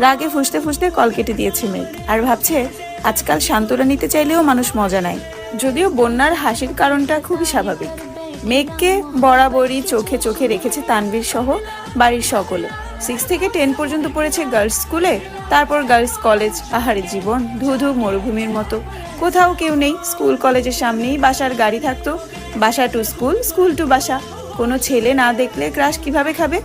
রাগে ফুঁসতে ফুঁসতে কল কেটে দিয়েছে মেঘ আর ভাবছে আজকাল সান্ত্বনা নিতে চাইলেও মানুষ মজা নেয়। যদিও বন্যার হাসির কারণটা খুবই স্বাভাবিক। মেঘকে বরাবরই চোখে চোখে রেখেছে তানভীর সহ বাড়ির সকলে। 6 থেকে 10 পর্যন্ত পড়েছে গার্লস স্কুলে, তারপর গার্লস কলেজ। আহারে জীবন, ধুধু মরুভূমির মতো, কোথাও কেউ নেই। স্কুল কলেজের সামনেই বাসার গাড়ি থাকতো, বাসা টু স্কুল, স্কুল টু বাসা। কোনো ছেলে না দেখলে ক্রাশ কিভাবে খাবে?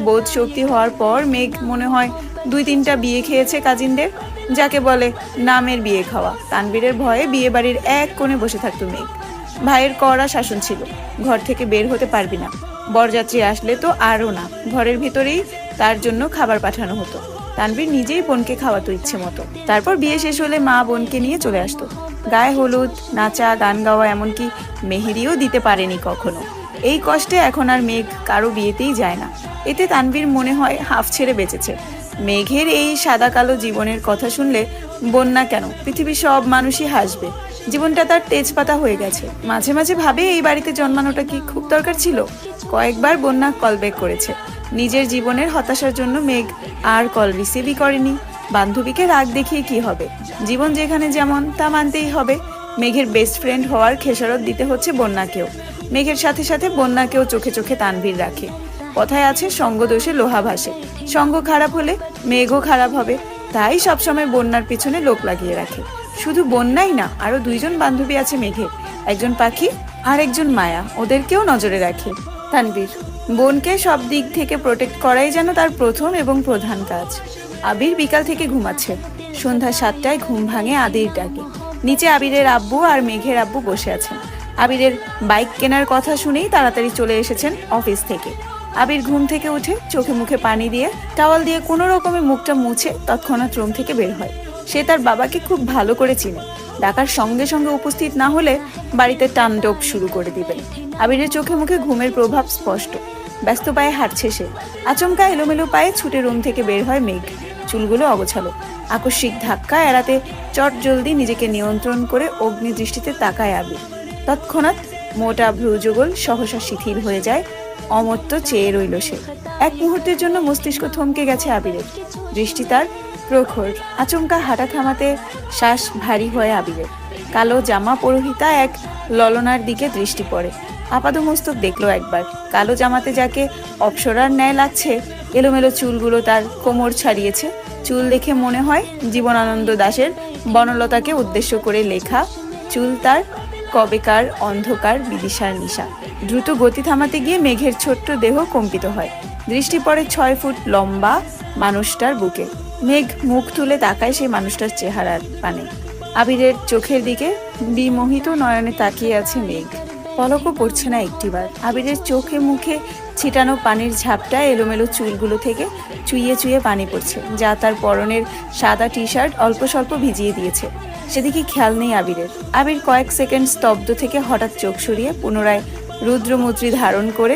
বোধ শক্তি হওয়ার পর মেঘ মনে হয় 2-3টা বিয়ে খেয়েছে কাজিনদের, যাকে বলে নামের বিয়ে খাওয়া। তানভীরের ভয়ে বিয়ে বাড়ির এক কোণে বসে থাকতো মেঘ। ভাইয়ের কড়া শাসন ছিল, ঘর থেকে বের হতে পারবি না, বরযাত্রী আসলে তো আরও না, ঘরের ভিতরেই তার জন্য খাবার পাঠানো হতো। তানভীর নিজেই বোনকে খাওয়াতো ইচ্ছে মতো। তারপর বিয়ে শেষ হলে মা বোনকে নিয়ে চলে আসতো। গায়ে হলুদ, নাচা, গান গাওয়া, এমনকি মেহেদিও দিতে পারেনি কখনো। এই কষ্টে এখন আর মেঘ কারো বিয়েতেই যায় না। এতে তানভীর মনে হয় হাফ ছেড়ে বেঁচেছে। মেঘের এই সাদা কালো জীবনের কথা শুনলে বন্যা কেন, পৃথিবীর সব মানুষই হাসবে। জীবনটা তার তেজপাতা হয়ে গেছে। মাঝে মাঝে ভাবে এই বাড়িতে জন্মানোটা কি খুব দরকার ছিল। কয়েকবার বন্যা কল ব্যাক করেছে। নিজের জীবনের হতাশার জন্য মেঘ আর কল রিসিভই করেনি। বান্ধবীকে রাগ দেখিয়ে কি হবে, জীবন যেখানে যেমন তা মানতেই হবে। মেঘের বেস্ট ফ্রেন্ড হওয়ার খেসারত দিতে হচ্ছে বন্যাকেও। মেঘের সাথে সাথে বন্যাকেও চোখে চোখে তানভীর রাখে। কথায় আছে সঙ্গ দোষে লোহা ভাসে, সঙ্গ খারাপ হলে মেঘও খারাপ হবে। তাই সবসময় বন্যার পিছনে লোক লাগিয়ে রাখে। শুধু বন্যাই না, আরো 2জন বান্ধবী আছে মেঘের, একজন পাখি আর একজন মায়া, ওদেরকেও নজরে রাখে তানভীর। বোনকে সব দিক থেকে প্রোটেক্ট করাই যেন তার প্রথম এবং প্রধান কাজ। আবির বিকাল থেকে ঘুমাচ্ছে। সন্ধ্যা 7টায় ঘুম ভাঙে আদির ডাকে। নিচে আবিরের আব্বু আর মেঘের আব্বু বসে আছেন। আবিরের বাইক কেনার কথা শুনেই তাড়াতাড়ি চলে এসেছেন অফিস থেকে। আবির ঘুম থেকে উঠে চোখে মুখে পানি দিয়ে টাওয়াল দিয়ে কোনো রকমে মুখটা মুছে তৎক্ষণাৎ রুম থেকে বের হয়। সে তার বাবাকে খুব ভালো করে চিনে। ডাকার সঙ্গে সঙ্গে উপস্থিত না হলে বাড়িতে টানডোপ শুরু করে দিবেন। আবিরের চোখে মুখে ঘুমের প্রভাব স্পষ্ট। ব্যস্ত পায়ে হাঁটছে সে। আচমকা এলোমেলো পায়ে ছুটে রুম থেকে বের হয় মেঘ। চুলগুলো অগোছালো। আকস্মিক ধাক্কা এড়াতে চট জলদি নিজেকে নিয়ন্ত্রণ করে অগ্নি দৃষ্টিতে তাকায় আবির। তৎক্ষণাৎ মোটা ভ্রুযুগল সহসা শিথিল হয়ে যায়। অমত্ত চেয়ে রইল সে। এক মুহূর্তের জন্য মস্তিষ্ক থমকে গেছে আবিরের। দৃষ্টি তার প্রখর। আচমকা হাঁটা থামাতে শ্বাস ভারী হয়ে আবিরের। কালো জামা পরিহিতা এক ললনার দিকে দৃষ্টি পড়ে। আপাদমস্তক দেখলো একবার। কালো জামাতে যাকে অপ্সরার ন্যায় লাগছে। এলোমেলো চুলগুলো তার কোমর ছাড়িয়েছে। চুল দেখে মনে হয় জীবনানন্দ দাশের বনলতাকে উদ্দেশ্য করে লেখা। চুল তার কবেকার অন্ধকার বিদিশার নিশা। দ্রুত গতি থামাতে গিয়ে মেঘের ছোট্ট দেহ কম্পিত হয়। দৃষ্টি পড়ে 6 ফুট লম্বা মানুষটার বুকে। মেঘ মুখ তুলে তাকায় সেই মানুষটার চেহারার পানে। আবিরের চোখের দিকে বিমোহিত নয়নে তাকিয়ে আছে মেঘ। পলকও পড়ছে না একটিবার। আবিরের চোখে মুখে ছিটানো পানির ঝাপটা এলোমেলো চুলগুলো থেকে চুইয়ে চুইয়ে পানি পড়ছে, যা তার পরনের সাদা টি শার্ট অল্প স্বল্প ভিজিয়ে দিয়েছে। সেদিকে খেয়াল নেই আবিরের। আবির কয়েক সেকেন্ড স্তব্ধ থেকে হঠাৎ চোখ সরিয়ে পুনরায় রুদ্রমূর্তি ধারণ করে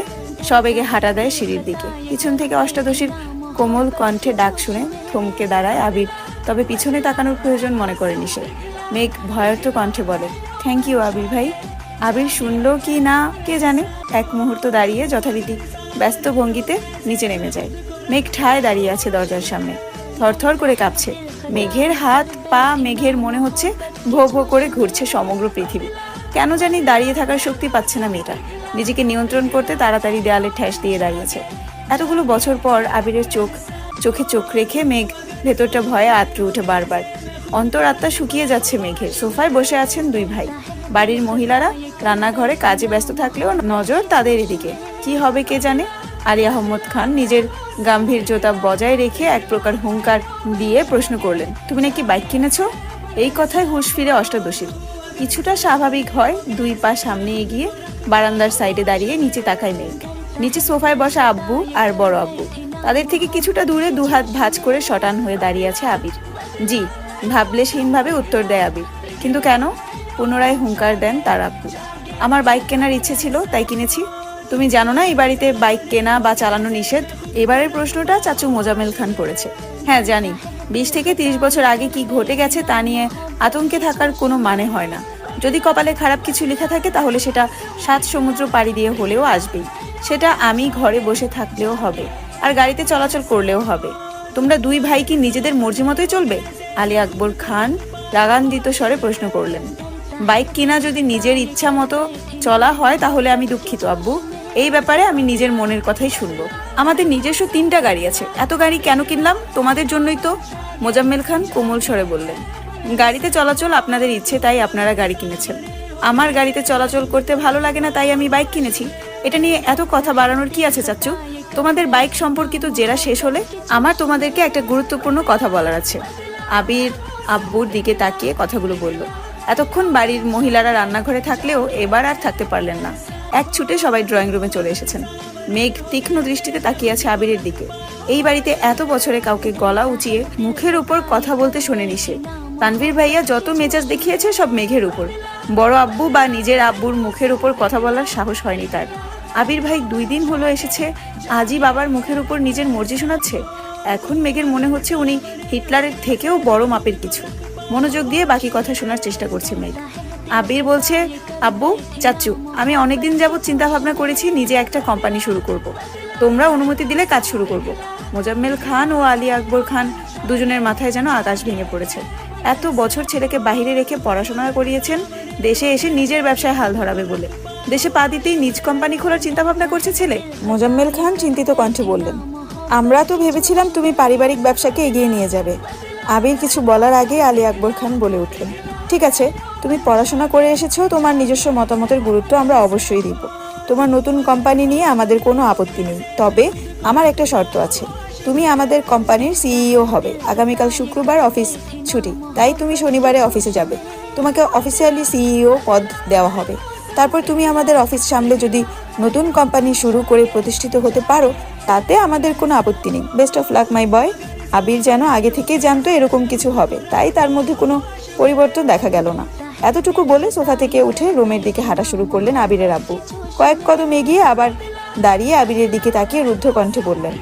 সবেগে হাঁটা দেয় সিঁড়ির দিকে। পিছন থেকে অষ্টাদশীর কোমল কণ্ঠে ডাক শুনে থমকে দাঁড়ায় আবির, তবে পিছনে তাকানোর প্রয়োজন মনে করেনি সে। মেঘ ভয়ার্থ কণ্ঠে বলে, থ্যাংক ইউ আবির ভাই। আবির শুনল কি না কে জানে। এক মুহূর্ত দাঁড়িয়ে যথারীতি ব্যস্ত ভঙ্গিতে নিচে নেমে যায়। মেঘ ঠায় দাঁড়িয়ে আছে দরজার সামনে, থরথর করে কাঁপছে। মেঘের হাত পা, মেঘের মনে হচ্ছে ভো ভো করে ঘুরছে সমগ্র পৃথিবী। কেন জানি দাঁড়িয়ে থাকার শক্তি পাচ্ছে না মেয়েটা। নিজেকে নিয়ন্ত্রণ করতে তাড়াতাড়ি দেয়ালে ঠেস দিয়ে দাঁড়িয়েছে। এতগুলো বছর পর আবিরের চোখে চোখ রেখে মেঘ ভেতরটা ভয়ে আঁতকে উঠে বারবার। অন্তরাত্মা শুকিয়ে যাচ্ছে মেঘের। সোফায় বসে আছেন 2 ভাই। বাড়ির মহিলারা রান্নাঘরে কাজে ব্যস্ত থাকলেও নজর তাদের এদিকে। কি হবে কে জানে। আলী আহমদ খান নিজের গাম্ভীর্যতা বজায় রেখে এক প্রকার হুঙ্কার দিয়ে প্রশ্ন করলেন, তুমি নাকি বাইক কিনেছো? এই কথায় হুঁশ ফিরে অষ্টাদশীর। কিছুটা স্বাভাবিক হয়। 2 পা সামনে এগিয়ে বারান্দার সাইডে দাঁড়িয়ে নিচে তাকায় মেঘ। নিচে সোফায় বসা আব্বু আর বড় আব্বু। তাদের থেকে কিছুটা দূরে 2 হাত ভাঁজ করে শটান হয়ে দাঁড়িয়ে আছে আবির। জি, ভাবলেশহীনভাবে উত্তর দেয় আবির। কিন্তু কেন? পুনরায় হুঙ্কার দেন তার আব্বু। আমার বাইক কেনার ইচ্ছে ছিল, তাই কিনেছি। তুমি জানো না এই বাড়িতে বাইক কেনা বা চালানো নিষেধ? এবারের প্রশ্নটা চাচু মোজামেল খান করেছে। হ্যাঁ জানি, 20 থেকে 30 বছর আগে কি ঘটে গেছে তা নিয়ে আতঙ্কে থাকার কোনো মানে হয় না। যদি কপালে খারাপ কিছু লেখা থাকে তাহলে সেটা 7 সমুদ্র পাড়ি দিয়ে হলেও আসবেই। সেটা আমি ঘরে বসে থাকলেও হবে, আর গাড়িতে চলাচল করলেও হবে। তোমরা দুই ভাই কি নিজেদের মর্জি মতোই চলবে? আলী আকবর খান রাগান্বিত স্বরে প্রশ্ন করলেন। বাইক কিনা যদি নিজের ইচ্ছা মতো চলা হয় তাহলে আমি দুঃখিত আব্বু, এই ব্যাপারে আমি নিজের মনের কথাই শুনবো। আমাদের নিজস্ব 3টা গাড়ি আছে, এত গাড়ি কেন কিনলাম? তোমাদের জন্যই তো। মোজাম্মেল খান কোমল স্বরে বললেন, গাড়িতে চলাচল আপনাদের ইচ্ছে তাই আপনারা গাড়ি কিনেছেন। আমার গাড়িতে চলাচল করতে ভালো লাগে না তাই আমি বাইক কিনেছি। এটা নিয়ে এত কথা বাড়ানোর কি আছে চাচ্চু? তোমাদের বাইক সম্পর্কিত জেরা শেষ হলে আমার তোমাদেরকে একটা গুরুত্বপূর্ণ কথা বলার আছে। আবির আব্বুর দিকে তাকিয়ে কথাগুলো বলল। এতক্ষণ বাড়ির মহিলারা রান্নাঘরে থাকলেও এবার আর থাকতে পারলেন না। এক ছুটে সবাই ড্রয়িং রুমে চলে এসেছেন। মেঘ তীক্ষ্ণ দৃষ্টিতে তাকিয়ে আছে আবিরের দিকে। এই বাড়িতে এত বছরে কাউকে গলা উঁচিয়ে মুখের উপর কথা বলতে শোনেনি সে। তানভীর ভাইয়া যত মেজাজ দেখিয়েছে সব মেঘের উপর। বড় আব্বু বা নিজের আব্বুর মুখের উপর কথা বলার সাহস হয়নি তার। আবির ভাই 2 দিন হলো এসেছে, আজই বাবার মুখের উপর নিজের মর্জি শোনাচ্ছে। এখন মেঘের মনে হচ্ছে উনি হিটলারের থেকেও বড় মাপের কিছু। মনোযোগ দিয়ে বাকি কথা শোনার চেষ্টা করছে মেঘ। আবির বলছে, আব্বু চাচ্চু, আমি অনেকদিন যাবৎ চিন্তা ভাবনা করেছি নিজে একটা কোম্পানি শুরু করব। তোমরা অনুমতি দিলে কাজ শুরু করব। মোজাম্মেল খান ও আলী আকবর খান দুজনের মাথায় যেন আকাশ ভেঙে পড়েছে। এত বছর ছেলেকে বাইরে রেখে পড়াশোনা করিয়েছেন, দেশে এসে নিজের ব্যবসায় হাল ধরাবে বলে দেশে পা দিতেই নিজ কোম্পানি খোলার চিন্তা ভাবনা করছে ছেলে। মোজাম্মেল খান চিন্তিত কণ্ঠে বললেন, আমরা তো ভেবেছিলাম তুমি পারিবারিক ব্যবসাকে এগিয়ে নিয়ে যাবে। আবির কিছু বলার আগে আলী আকবর খান বলে উঠলেন, ঠিক আছে, তুমি পড়াশোনা করে এসেছো, তোমার নিজস্ব মতামতের গুরুত্ব আমরা অবশ্যই দিব। তোমার নতুন কোম্পানি নিয়ে আমাদের কোনো আপত্তি নেই, তবে আমার একটা শর্ত আছে। তুমি আমাদের কোম্পানির সিইও হবে। আগামীকাল শুক্রবার অফিস ছুটি, তাই তুমি শনিবারে অফিসে যাবে। তোমাকে অফিসিয়ালি সিইও পদ দেওয়া হবে। তারপর তুমি আমাদের অফিস সামলে যদি নতুন কোম্পানি শুরু করে প্রতিষ্ঠিত হতে পারো তাতে আমাদের কোনো আপত্তি নেই। বেস্ট অফ লাক মাই বয়। আবির যেন আগে থেকেই জানতো এরকম কিছু হবে, তাই তার মধ্যে কোনো পরিবর্তন দেখা গেল না। এতটুকু বলে সোফা থেকে উঠে রুমের দিকে হাঁটা শুরু করলেন আবিরের আব্বু। কয়েক কদম এগিয়ে আবার দাঁড়িয়ে আবিরের দিকে তাকিয়ে রুদ্ধ কণ্ঠে বললেন,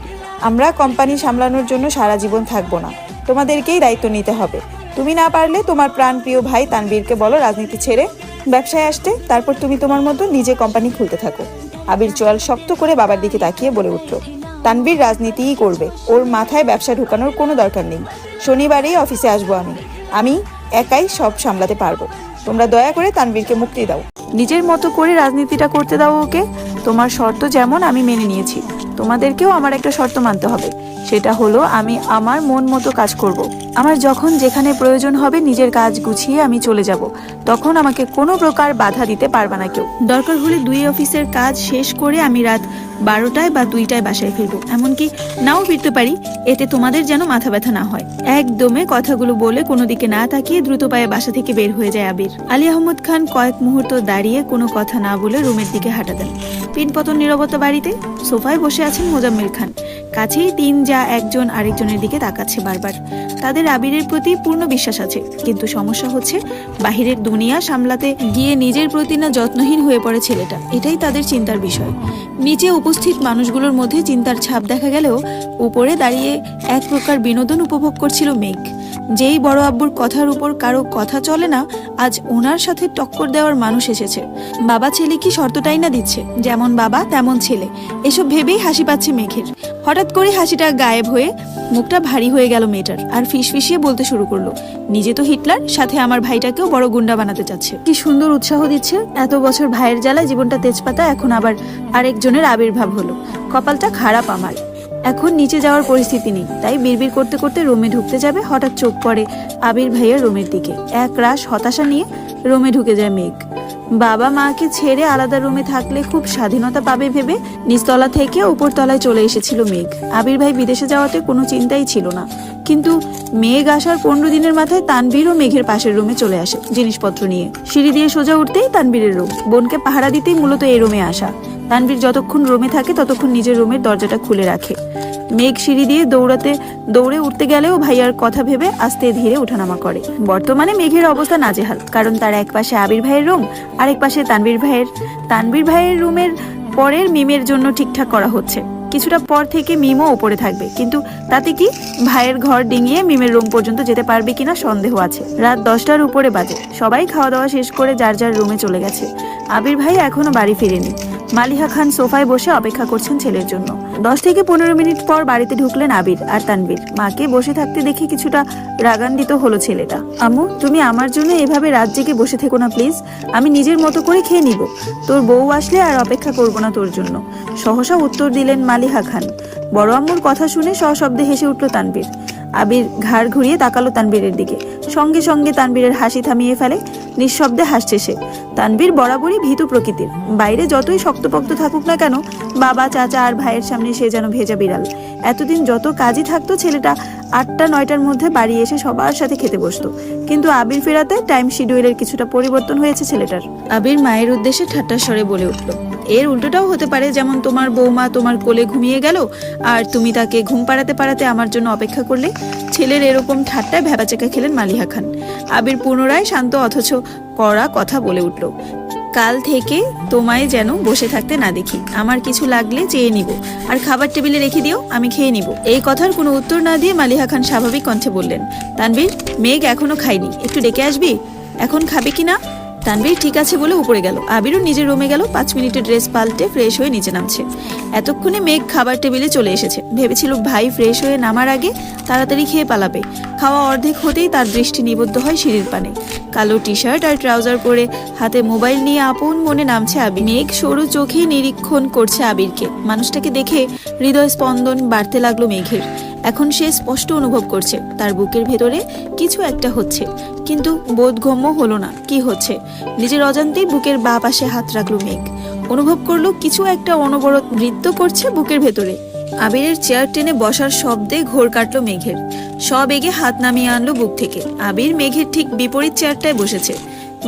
আমরা কোম্পানি সামলানোর জন্য সারা জীবন থাকবো না, তোমাদেরকেই দায়িত্ব নিতে হবে। তুমি না পারলে তোমার প্রাণপ্রিয় ভাই তানবীরকে বলো রাজনীতি ছেড়ে ব্যবসায় আসতে, তারপর তুমি তোমার মতো নিজে কোম্পানি খুলতে থাকো। আবির চোয়াল শক্ত করে বাবার দিকে তাকিয়ে বলে উঠল, তানবীর রাজনীতিই করবে, ওর মাথায় ব্যবসা ঢুকানোর কোনো দরকার নেই। শনিবারেই অফিসে আসবো আমি একাই সব সামলাতে পারবো। তোমরা দয়া করে তানবীরকে মুক্তি দাও, নিজের মতো করে রাজনীতিটা করতে দাও ওকে। তোমার শর্ত যেমন আমি মেনে নিয়েছি, তোমাদেরকেও আমার একটা শর্ত মানতে হবে। সেটা হলো আমি আমার মন মতো কাজ করব। আমার যখন যেখানে প্রয়োজন হবে নিজের কাজ গুছিয়ে আমি চলে যাব, তখন আমাকে কোনো প্রকার বাধা দিতে পারবে না কেউ। দরকার হলে 2 অফিসের কাজ শেষ করে আমি রাত 12টায় বা 2টায় বাসায় ফিরবো, এমনকি নাও ফিরতে পারি, এতে তোমাদের যেন মাথা ব্যথা না হয়। একদমে কথাগুলো বলে কোনো দিকে না তাকিয়ে দ্রুত পায়ে বাসা থেকে বের হয়ে যায় আবির। আলী আহমদ খান কয়েক মুহূর্ত দাঁড়িয়ে কোনো কথা না বলে রুমের দিকে হাঁটা দেন। পিনপতন নীরবতা বাড়িতে। সোফায় বসে আছেন মোজাম্মেল খান। কাছেই 3 যা একজন আরেকজনের দিকে তাকাচ্ছে বারবার। তাদের আবিরের প্রতি পূর্ণ বিশ্বাস আছে, কিন্তু সমস্যা হচ্ছে বাহিরের দুনিয়া সামলাতে গিয়ে নিজের প্রতি না যত্নহীন হয়ে পড়ে ছেলেটা, এটাই তাদের চিন্তার বিষয়। নিচে উপস্থিত মানুষগুলোর মধ্যে চিন্তার ছাপ দেখা গেলেও উপরে দাঁড়িয়ে এক প্রকার বিনোদন উপভোগ করছিল মেঘ। যেই বড় আব্বুর কথার উপর কারো কথা চলে না, আজ ওনার সাথে টক্কর দেওয়ার মানুষ এসেছে। বাবা ছেলে কি শর্তটাই না দিচ্ছে, যেমন বাবা তেমন ছেলে। এসব ভেবেই হাসি পাচ্ছে মেঘের। হঠাৎ করে হাসিটা গায়েব হয়ে মুখটা ভারী হয়ে গেল মেয়েটার, আর ফিসফিসিয়ে বলতে শুরু করলো, নিজে তো হিটলার, সাথে আমার ভাইটাকেও বড় গুন্ডা বানাতে চাচ্ছে। কি সুন্দর উৎসাহ দিচ্ছে। এত বছর ভাইয়ের জ্বালায় জীবনটা তেজপাতা, এখন আবার আরেকজনের আবির্ভাব হলো। কপালটা খারাপ আমার। এখন নিচে যাওয়ার পরিস্থিতি নেই, তাই বিড়বিড় করতে করতে রুমে ঢুকতে যাবে, হঠাৎ চোখ পড়ে আবির ভাইয়ের রুমের দিকে। এক রাশ হতাশা নিয়ে রুমে ঢুকে যায় মেঘ। বাবা মাকে ছেড়ে আলাদা রুমে থাকলে খুব স্বাধীনতা পাবে ভেবে নিচতলা থেকে উপরতলায় চলে এসেছিল মেঘ। আবির ভাই বিদেশে যাওয়াতে কোনো চিন্তাই ছিল না, কিন্তু মেঘ আসার 15 দিনের মাথায় তানবীর ও মেঘের পাশের রুমে চলে আসে জিনিসপত্র নিয়ে। সিঁড়ি দিয়ে সোজা উঠতেই তানবীরের রুম। বোনকে পাহারা দিতেই মূলত এই রুমে আসা। তানবীর যতক্ষণ রুমে থাকে ততক্ষণ নিজের রুমের দরজাটা খুলে রাখে। মেঘ সিঁড়ি দিয়ে দৌড়ে উঠতে গেলেও ভাইয়ার কথা ভেবে আস্তে ধীরে ওঠানামা করে। বর্তমানে মেঘের অবস্থা নাজেহাল, কারণ তার এক পাশে আবির ভাইয়ের রুম, আরেক পাশে তানবীর ভাইয়ের রুমের পরের মিমের জন্য ঠিকঠাক করা হচ্ছে। কিছুটা পর থেকে মিমও উপরে থাকবে, কিন্তু তাতে কি ভাইয়ের ঘর ডিঙিয়ে মিমের রুম পর্যন্ত যেতে পারবে কিনা সন্দেহ আছে। রাত 10টার উপরে বাজে। সবাই খাওয়া দাওয়া শেষ করে যার যার রুমে চলে গেছে। আবির ভাই এখনো বাড়ি ফিরেনি। মালিহা খান সোফায় বসে অপেক্ষা করছেন ছেলের জন্য। 10 থেকে 15 মিনিট পর বাড়িতে ঢুকলেন আবির আর তানভীর। মাকে বসে থাকতে দেখে কিছুটা রাগান্বিত হলো ছেলেটা। আম্মু, তুমি আমার জন্য এভাবে রাত জেগে বসে থেকো না প্লিজ, আমি নিজের মতো করে খেয়ে নিব, তোর বউ আসলে আর অপেক্ষা করব না তোর জন্য, সহসা উত্তর দিলেন মালিহা খান। বড় আম্মুর কথা শুনে সশব্দে হেসে উঠল তানভীর। আবির ঘাড় ঘুরিয়ে তাকালো তানভীরের দিকে, সঙ্গে সঙ্গে তানভীরের হাসি থামিয়ে ফেলে, নিঃশব্দে হাসছে সে। তানভীর বরাবরই ভীতু প্রকৃতির, বাইরে যতই শক্তপোক্ত থাকুক না কেন, বাবা, চাচা আর ভাইয়ের সামনে সে যেন ভেজা বিড়াল। এতদিন যত কাজই থাকতো ছেলেটা 8টা-9টার মধ্যে বাড়ি এসে সবার সাথে খেতে বসতো, কিন্তু আবির ফেরাতে টাইম শিডিউলের কিছুটা পরিবর্তন হয়েছে ছেলেটার। আবির মায়ের উদ্দেশ্যে ঠাট্টার স্বরে বলে উঠল, এর উল্টোটাও হতে পারে, যেমন তোমার বৌমা তোমার কোলে ঘুমিয়ে গেল আর তুমি তাকে ঘুম পাড়াতে পাড়াতে আমার জন্য অপেক্ষা করলে। ছেলের এরকম ঠাট্টায় ভ্যাবাচেকা খেলেন মালিহা খান। আবির পুনরায় শান্ত অথচ কড়া কথা বলে উঠল, কাল থেকে তোমায় যেন বসে থাকতে না দেখি, আমার কিছু লাগলে চেয়ে নিব, আর খাবার টেবিলে রেখে দিও, আমি খেয়ে নিব। এই কথার কোনো উত্তর না দিয়ে মালিহা খান স্বাভাবিক কণ্ঠে বললেন, তানভীর, মেঘ এখনো খাইনি, একটু ডেকে আসবি, এখন খাবে কি না? তানভীর ঠিক আছে বলে উপরে গেল। আবিরও নিজের রুমে গেল। 5 মিনিটের ড্রেস পাল্টে ফ্রেশ হয়ে নিচে নামছে। এতক্ষণে মেঘ খাবার টেবিলে চলে এসেছে। ভেবেছিল ভাই ফ্রেশ হয়ে নামার আগে তাড়াতাড়ি খেয়ে পালাবে। খাওয়া অর্ধেক হতেই তার দৃষ্টি নিবদ্ধ হয় সিঁড়ির পানে। কালো টি শার্ট আর ট্রাউজার পরে হাতে মোবাইল নিয়ে আপন মনে নামছে আবির। মেঘ সরু চোখে নিরীক্ষণ করছে আবিরকে। মানুষটাকে দেখে হৃদয় স্পন্দন বাড়তে লাগলো মেঘের। এখন সে স্পষ্ট অনুভব করছে তার বুকের ভেতরে কিছু একটা হচ্ছে, কিন্তু বোধগম্য হলো না কি হচ্ছে। নিজের অজান্তেই বুকের বাঁ পাশে হাত রাখলো মেঘ। অনুভব করলো কিছু একটা অনবরত নৃত্য করছে বুকের ভেতরে। আবিরের চেয়ার টেনে বসার শব্দে ঘোর কাটলো মেঘের। সব এগে হাত নামিয়ে আনলো বুক থেকে। আবির মেঘের ঠিক বিপরীত চেয়ারটায় বসেছে।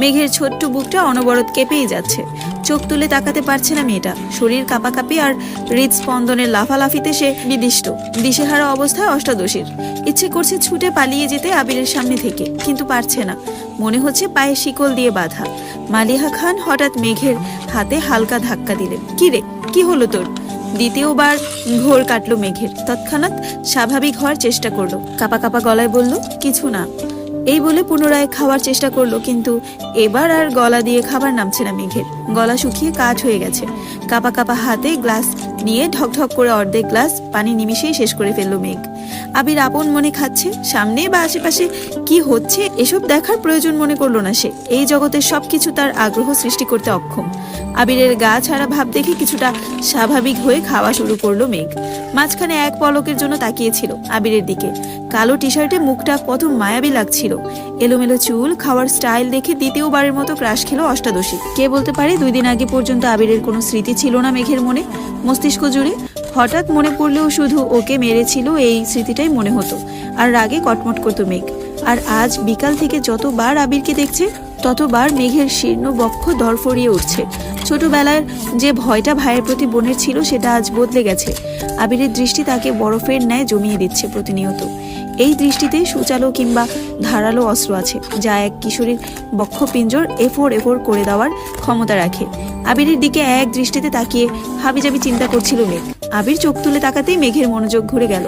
মেঘের ছোট্ট বুকটা অনবরত কেঁপেই যাচ্ছে। চোখ তুলে তাকাতে পারছে না মেয়েটা। শরীর কাঁপাকাঁপি আর হৃদস্পন্দনের লাফালাফিতে সে বিদিষ্ট, দিশেহারা অবস্থায় অষ্টাদশীর। ইচ্ছে করছে ছুটে পালিয়ে যেতে আবিরের সামনে থেকে, কিন্তু পারছে না। মনে হচ্ছে পায়ে শিকল দিয়ে বাঁধা। মালিহা খান হঠাৎ মেঘের হাতে হালকা ধাক্কা দিলেন। কি রে, কি হলো তোর? দ্বিতীয়বার ঘোর কাটলো মেঘের। তৎক্ষণাৎ স্বাভাবিক হওয়ার চেষ্টা করলো। কাপা কাপা গলায় বলল, কিছু না। এই বলে পুনরায় খাওয়ার চেষ্টা করলো, কিন্তু এবার আর গলা দিয়ে খাবার নামছে না মেঘের। গলা শুকিয়ে কাঠ হয়ে গেছে। কাপা কাপা হাতে গ্লাস নিয়ে ঢকঢক করে অর্ধেক গ্লাস পানি নিমিশেই শেষ করে ফেললো মেঘ। আবির আপন মনে খাচ্ছে। সামনে বা আশেপাশে কি হচ্ছে এসব দেখার প্রয়োজন মনে করলো না সে। এই জগতের সবকিছু তার আগ্রহ সৃষ্টি করতে অক্ষম। আবিরের গা ছাড়া ভাব দেখে কিছুটা স্বাভাবিক হয়ে খাওয়া শুরু করলো মেঘ। মাঝখানে এক পলকের জন্য তাকিয়েছিল আবিরের দিকে। কালো টি শার্টে মুখটা কত মায়াবী লাগছিল। এলোমেলো চুল, খাওয়ার স্টাইল দেখে দ্বিতীয়বারের মতো ক্রাশ খেলো অষ্টাদশী। কে বলতে পারে 2 দিন আগে পর্যন্ত আবিরের কোনো স্মৃতি ছিল না মেঘের মনে, মস্তিষ্ক জুড়ে। হঠাৎ মনে পড়লেও শুধু ওকে মেরেছিল এই স্মৃতিটাই মনে হতো, আর রাগে কটমট করতো মেঘ। আর আজ বিকাল থেকে যতবার আবিরকে দেখছে ততবার মেঘের শীর্ণ বক্ষ দরফরিয়ে উঠছে। ছোটবেলার যে ভয়টা ভাইয়ের প্রতি বোনের ছিল সেটা আজ বদলে গেছে। আবিরের দৃষ্টি তাকে বরফের ন্যায় জমিয়ে দিচ্ছে প্রতিনিয়ত। এই দৃষ্টিতে সুচালো কিংবা ধারালো অস্ত্র আছে, যা এক কিশোরীর বক্ষপিঞ্জর এফোর করে দেওয়ার ক্ষমতা রাখে। আবিরের দিকে এক দৃষ্টিতে তাকিয়ে হাবিজাবি চিন্তা করছিল মেঘ। আবির চোখ তুলে তাকাতেই মেঘের মনোযোগ ঘুরে গেল।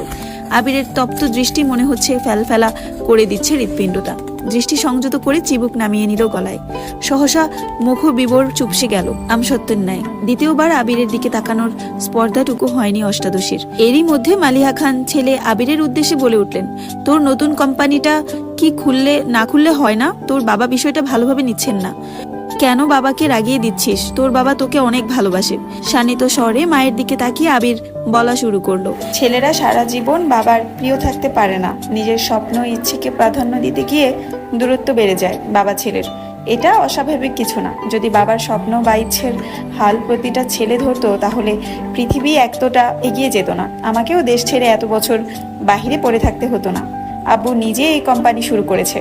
আবিরের তপ্ত দৃষ্টি মনে হচ্ছে ফেলফেলা করে দিচ্ছে হৃৎপিণ্ডটা। দৃষ্টি সংযত করে চিবুক নামিয়ে নিল গলায়। সহসা মুখ বিবর চুপসে গেল আমসত্ত্বের ন্যায়। দ্বিতীয়বার আবিরের দিকে তাকানোর স্পর্ধাটুকু হয়নি অষ্টাদশীর। এরই মধ্যে মালিহা খান ছেলে আবিরের উদ্দেশ্যে বলে উঠলেন, তোর নতুন কোম্পানিটা কি না খুললে হয় না? তোর বাবা বিষয়টা ভালোভাবে নিচ্ছেন না। কেন বাবাকে রাগিয়ে দিচ্ছিস? তোর বাবা তোকে অনেক ভালোবাসে। শানিত স্বরে মায়ের দিকে তাকিয়ে আবির বলা শুরু করলো, ছেলেরা সারা জীবন বাবার প্রিয় থাকতে পারে না। নিজের স্বপ্ন ইচ্ছেকে প্রাধান্য দিতে গিয়ে দূরত্ব বেড়ে যায় বাবা ছেলের। এটা অস্বাভাবিক কিছু না। যদি বাবার স্বপ্ন বা ইচ্ছের হাল প্রতিটা ছেলে ধরতো তাহলে পৃথিবী এতটা এগিয়ে যেত না। আমাকেও দেশ ছেড়ে এত বছর বাহিরে পড়ে থাকতে হতো না। আব্বু নিজে এই কোম্পানি শুরু করেছে,